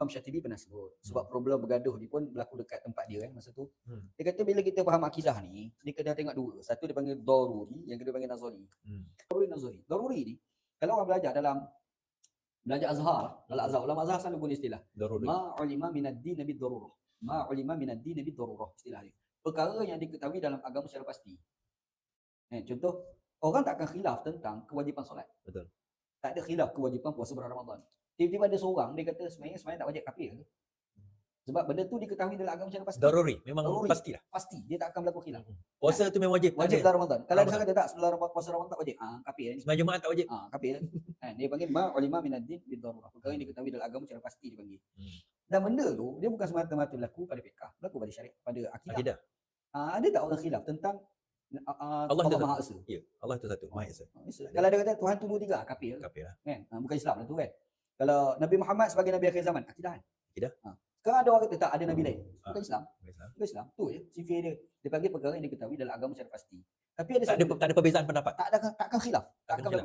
Imam Syatibi pernah sebut. Sebab problem bergaduh ni pun berlaku dekat tempat dia kan masa tu. Hmm. Dia kata bila kita faham akidah ni, dia kena tengok dua. Satu dia panggil daruri, yang kedua panggil nazari. Daruri nazari. Daruri ni kalau orang belajar Azhar, Al-Azhar, ulama Azhar selalu guna istilah Daruri. ma'ulima minad-din bid-darurah. Ma'ulima minad-din bid-darurah, istilah dia. Perkara yang diketahui dalam agama secara pasti. Contoh, orang tak akan khilaf tentang kewajipan solat. Betul. Tak ada khilaf kewajipan puasa bulan Ramadan. Tiba-tiba ada seorang dia kata sebenarnya tak wajib, kafir ke? Sebab benda tu diketahui dalam agama secara pasti. Daruri, memang Daruri. pastilah. Pasti, dia tak akan berlaku khilaf. Puasa tu memang wajib. Wajib ada. dalam Ramadan. Kalau ada Ramadan. orang kata tak, sebelum puasa Ramadan tak wajib. Kafir ni. Sembahyang Jumaat tak wajib. Kafir. Dia panggil ma'ulima minad-din bid-darurah. Perkara yang diketahui dalam agama secara pasti dia panggil. Dan benda tu dia bukan semata-mata berlaku pada fiqh, berlaku pada syariat, pada akidah. Ada tak orang khilaf tentang Allah Maha Esa? Ya, Allah itu satu, Maha Esa. Kalau dia kata Tuhan tu dua tiga, kafir. Kafir lah. Kan? Bukan Islam lah tu kan. Kalau Nabi Muhammad sebagai Nabi akhir zaman, akidah kan? Akidah. Sekarang ada orang kata tak, ada Nabi lain. Bukan Islam. Islam. Bukan Islam. Tu je sifir dia. Dia panggil perkara yang diketahui dalam agama secara pasti. Tapi ada tak ada perbezaan pendapat. Tak akan khilaf.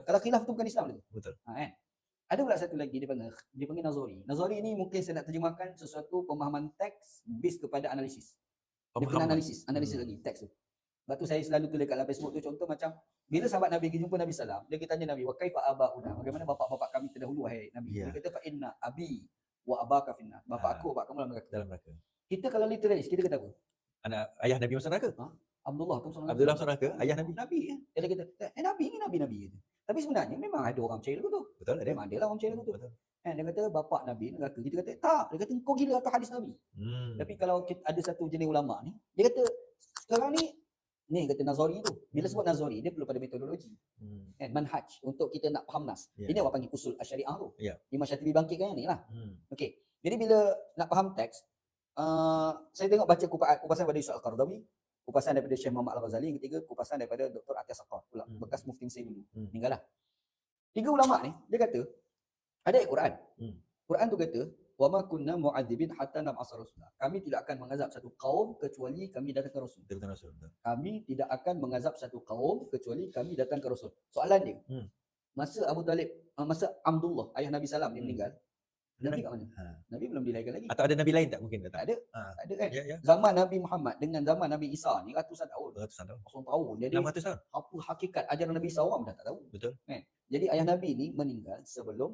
Kalau khilaf tu bukan Islam tu. Betul. Kan? Ada pula satu lagi dia panggil nazari. Nazari ni mungkin saya nak terjemahkan sesuatu pemahaman teks based kepada analisis. Dia kena analisis lagi teks tu. Sebab tu saya selalu tulis kat dalam Facebook tu, contoh macam bila sahabat Nabi pergi jumpa Nabi sallam, dia tanya Nabi, wa kaifa abauna? Bagaimana bapak-bapak kami terdahulu wahai Nabi? Dia kata fa inna abi wa abaka finnar. Bapak aku, bapak kamu dalam neraka. Kita kalau literalis kita kata apa? Ayah Nabi masuk neraka. Abdullah tu masuk neraka. Abdullah masuk neraka, ayah Nabi. Nabi ya. Dia kata, Nabi ni Nabi gitu. Tapi sebenarnya memang ada orang percaya lagu tu. Betul, ada. Memang ada lah orang percaya lagu tu. Betul. Dia kata bapak Nabi neraka. Kita kata tak. Dia kata kau gila atau hadis Nabi. Tapi kalau ada satu jenis ulama ni, dia kata sekarang ni kata nazari tu. Bila sebut nazari, dia perlu pada metodologi. Manhaj untuk kita nak faham nas. Ini awak panggil usul syariah tu. Imam Syatibi bangkitkan yang ni lah. Okey. Jadi bila nak faham teks, saya tengok baca kupasan daripada Yusuf Al-Qaradawi, kupasan daripada Syekh Muhammad Al-Ghazali, yang ketiga kupasan daripada Dr. Atiyah Saqaf pula, bekas mufti Mesir dulu. Tinggal lah. Tiga ulama ni, dia kata ada ayat Quran. Quran tu kata, wa ma kunna mu'adzibin hatta nab'atha rasula. Kami tidak akan mengazab satu kaum kecuali kami datangkan rasul. Kami tidak akan mengazab satu kaum kecuali kami datangkan rasul. Soalan dia, masa Abu Talib, masa Abdullah ayah Nabi sallam dia meninggal, Nabi kat mana? Nabi belum dilahirkan lagi. Atau ada Nabi lain tak mungkin? Tak ada. Tak ada kan? Ya. Zaman Nabi Muhammad dengan zaman Nabi Isa ni ratusan tahun. Ratusan tahun. Jadi 600 tahun. apa hakikat ajaran Nabi Isa orang dah tak tahu. Betul. Kan? Jadi ayah Nabi ni meninggal sebelum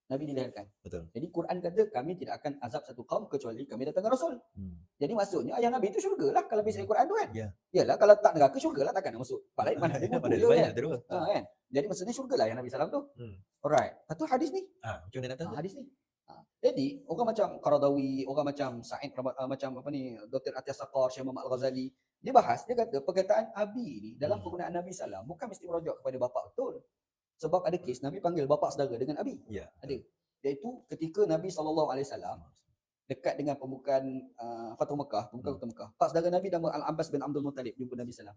Nabi dilahirkan. Betul. Jadi Quran kata kami tidak akan azab satu kaum kecuali kami datangkan rasul. Jadi maksudnya ayah Nabi itu syurga lah kalau bisa Quran tu kan. Yalah kalau tak neraka syurga lah, takkan nak masuk. Pak lain mana ada buku dia kan. Kan? Jadi maksudnya syurga lah ayah Nabi sallam tu. Alright. Lepas tu hadis ni. Macam mana nak tahu? Hadis ni. Jadi orang macam Qaradawi, orang macam Sa'id macam apa ni, Dr. Atiyah Saqaf, Syekh Muhammad Al-Ghazali, dia bahas, dia kata perkataan abi ni dalam penggunaan Nabi sallam bukan mesti merujuk kepada bapa betul. Sebab ada kes Nabi panggil bapa saudara dengan abi. Ya. Ada. Iaitu ketika Nabi SAW dekat dengan pembukaan Fathu Mekah, pembukaan Kota Mekah. Pak saudara Nabi nama Al-Abbas bin Abdul Muttalib jumpa Nabi sallam.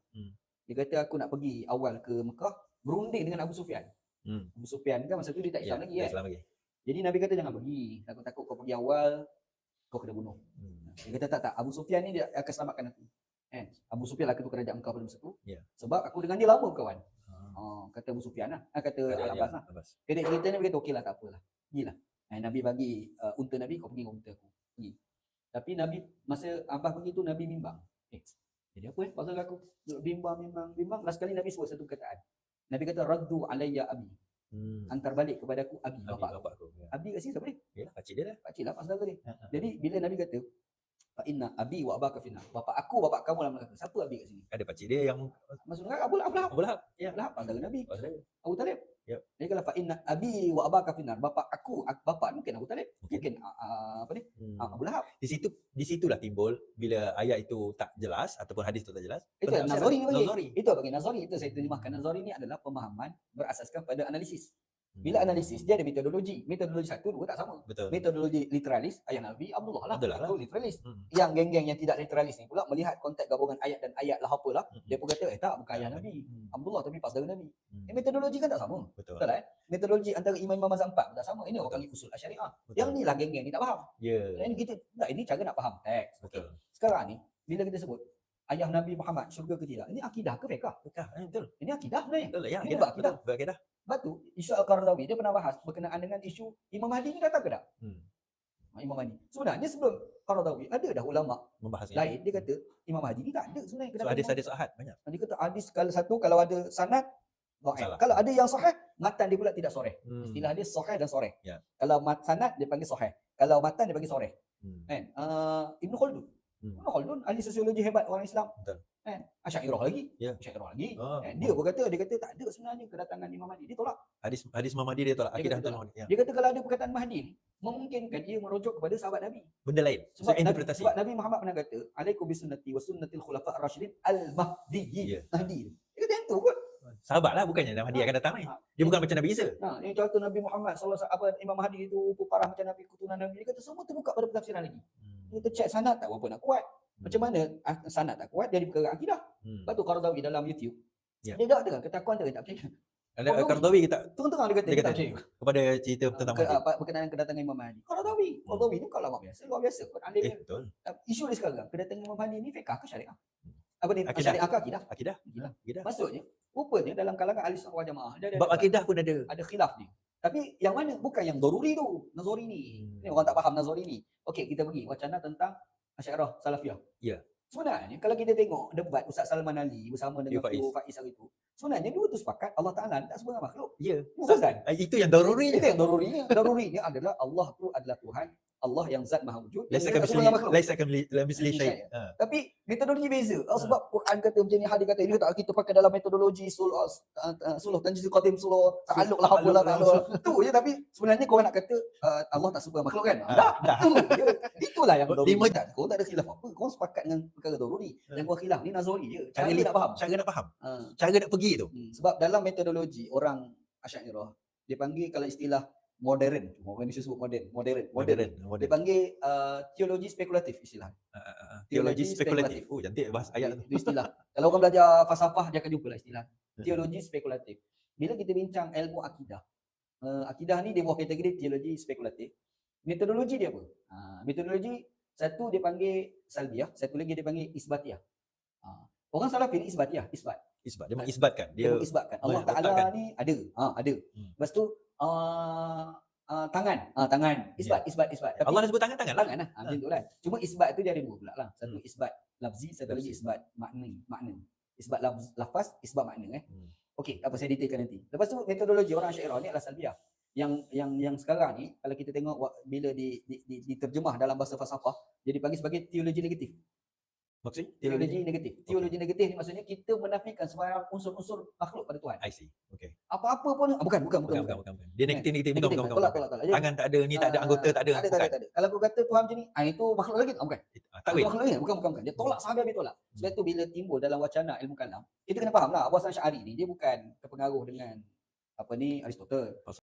Dia kata aku nak pergi awal ke Mekah, berunding dengan Abu Sufyan. Abu Sufyan kan masa tu dia tak Islam lagi kan. Islam lagi. Jadi Nabi kata jangan pergi. Takut-takut kau pergi awal, kau kena bunuh. Dia kata tak. Abu Sufyan ni dia akan selamatkan aku. Abu Sufyan lah ketua kerajaan Mekah pada masa tu. Sebab aku dengan dia lama kawan. Kata Abu Sufyan lah. Kata Al-Abbas lah. Kedek cerita ni dia kata okey lah tak apalah. Pergilah. Nabi bagi unta Nabi, kau pergi dengan unta aku. Pergi. Tapi Nabi masa Abbas pergi tu Nabi bimbang. Jadi apa pasal aku? Bimbang. Last kali Nabi sebut satu perkataan. Nabi kata raddu alayya abi. Antar balik kepada aku abi bapak aku. Abi kat sini siapa ni? Ya, pakcik dia lah. Pakcik lah, pak saudara dia. Jadi bila Nabi kata fa inna abi wa abaka finnar. Bapak aku, bapak kamu dalam neraka. Siapa abi kat sini? Ada pakcik dia yang maksudnya Abu Lahab. Abu Lahab. Ya, Lahab saudara Nabi. Abu Talib. Ya. Jadi kalau fa inna abi wa abaka finnar, bapak aku, bapak mungkin Abu Talib, mungkin apa ni? Abu Lahab. Di situlah timbul bila ayat itu tak jelas ataupun hadis itu tak jelas. Itu nazari. Itu bagi nazari, itu saya terjemahkan. Nazari ni adalah pemahaman berasaskan pada analisis. Bila analisis dia ada metodologi. Metodologi satu dua tak sama. Betul. Metodologi literalis ayat Nabi Abdullah lah. Itu literalis. Hmm. Yang geng-geng yang tidak literalis ni pula melihat konteks gabungan ayat dan ayat lah apalah. Dia pun kata tak bukan ayat Nabi. Abdullah tapi pas dari Nabi. Metodologi kan tak sama. Betul. Betul kan? Metodologi antara imam-imam mazhab empat tak sama. Ini orang panggil usul syariah. Yang ni lah geng-geng ni tak faham. Ini kita tak, ini cara nak faham teks. Betul. Sekarang ni bila kita sebut ayah Nabi Muhammad syurga ke tidak? Ini akidah ke fiqh? Betul. Ini akidah sebenarnya. Betul. Ya, ini akidah. Akidah. Lepas tu, isu Al-Qaradawi dia pernah bahas berkenaan dengan isu Imam Mahdi ni datang ke tak? Imam Mahdi. Sebenarnya sebelum Qaradawi ada dah ulama Membahas ini. lain dia kata Imam Mahdi ni tak ada sebenarnya So kedatangan hadis-hadis ahad banyak. Dia kata hadis kalau ada sanad dhaif. Salah. Kalau ada yang sahih, matan dia pula tidak soreh. Hmm. Istilah dia sahih dan soreh. Ya. Kalau sanad dia panggil sahih. Kalau matan dia panggil soreh. Kan? Ibnu Khaldun. Ibnu Khaldun ahli sosiologi hebat orang Islam. Betul. Kan? Asy'ariyah lagi. Ya. Asy'ariyah lagi. Oh. Kan? Dia pun kata tak ada sebenarnya kedatangan Imam Mahdi. Dia tolak. Hadis Imam Mahdi dia tolak. Dia Akidah kata betul Mahdi. Ya. Dia kata kalau ada perkataan Mahdi ni memungkinkan dia merujuk kepada sahabat Nabi. Benda lain. So Sebab interpretasi. Nabi Muhammad pernah kata, "Alaikum bisunnati wa sunnatil khulafa' ar-rasyidin al-mahdiyyin." Ya. Mahdi. Dia kata yang tu kot. Sahabat lah, bukannya Mahdi akan datang ni. Dia bukan macam Nabi Isa. Nah, yang contoh Nabi Muhammad sallallahu Imam Mahdi itu parah macam Nabi, keturunan Nabi. Dia kata semua terbuka pada pentafsiran lagi. Kita cek sanad tak berapa nak kuat. Macam mana sanad tak kuat dari perkara akidah. Lepas tu Qaradawi dalam YouTube. Ya. Dia dah ketakuan dia tak percaya. Ada Qaradawi kita Terang-terang dia kata dia dia kata tak percaya. kepada cerita tentang Mahdi. Berkenaan kedatangan Imam Mahdi. Qaradawi ni kalau luar biasa. Alim. Betul. Isu dia sekarang, kedatangan Imam Mahdi ni fiqh ke syariah? Apa ni? Akidah. Syariah ke akidah? Akidah. Akidah. Akidah. Maksudnya, rupanya dalam kalangan ahli sunnah wal jamaah dia Bab akidah pun ada. khilaf ni. Tapi yang mana? Bukan yang daruri tu, Nazari ni. Ni orang tak faham Nazari ni. Okey, kita pergi wacana tentang Asy'ariyah Salafiyah. Ya. Sebenarnya kalau kita tengok debat Ustaz Salman Ali bersama dengan Faiz. Faiz hari itu, sebenarnya dua tu sepakat Allah Taala tak sebarang makhluk. Ya. Bukan? Itu yang daruri Itu je. yang darurinya. Darurinya adalah Allah tu adalah Tuhan, Allah yang zat maha wujud. Laisa Dia tak sebarang makhluk. kamisli syai. Tapi metodologi beza. Sebab Quran kata macam ni, hadis kata ini, tak kita pakai dalam metodologi suluh tanjizul qadim, suluh ta'alluq lah apa lah tu je. Tapi sebenarnya korang nak kata Allah tak sebarang makhluk kan? Dah. Itulah yang daruri. Korang tak ada khilaf apa. Korang sepakat dengan perkara daruri. Yang korang khilaf ni nazari je. Cara dia tak faham. Cara nak faham. Cara nak pergi tu. Sebab dalam metodologi orang Asy'ariyah dia panggil kalau istilah modern, orang Indonesia sebut modern. Dia panggil teologi spekulatif istilah. Teologi spekulatif. Oh, cantik bahas ayat tu. Itu istilah. Kalau orang belajar falsafah dia akan jumpalah istilah teologi spekulatif. Bila kita bincang ilmu akidah, akidah ni dia buat kategori teologi spekulatif. Metodologi dia apa? Metodologi satu dia panggil salbiyah, satu lagi dia panggil isbatiyah. Orang Salafi ni isbatiyah, isbat. Dia mengisbatkan. Dia mengisbatkan Allah Taala ni ada. Ada. Lepas tu tangan. Isbat. Tapi Allah dah sebut tangan lah. tangan lah. Macam tu kan. Cuma isbat tu dia ada dua pula lah. Satu isbat lafzi, satu lagi isbat makna. Isbat lafaz, isbat makna Okey, tak apa saya detailkan nanti. Lepas tu metodologi orang Asy'ariyah ni adalah salbiyah. Yang sekarang ni kalau kita tengok bila diterjemah dalam bahasa falsafah, dia dipanggil sebagai teologi negatif. Maksud? Teologi negatif. Teologi negatif ni maksudnya kita menafikan sembarang unsur-unsur makhluk pada Tuhan. I see. Okey. Apa-apa pun bukan. Bukan. Dia negatif. Bukan. Tolak. Tangan tak ada, ni tak ada, anggota tak ada. Tak ada. Kalau kau kata Tuhan macam ni, itu makhluk lagi. Bukan. Tak boleh. Makhluk lagi. Bukan. Dia tolak sampai habis tolak. Sebab tu bila timbul dalam wacana ilmu kalam, kita kena faham lah Abu Hasan Asy'ari ni dia bukan terpengaruh dengan Aristotle.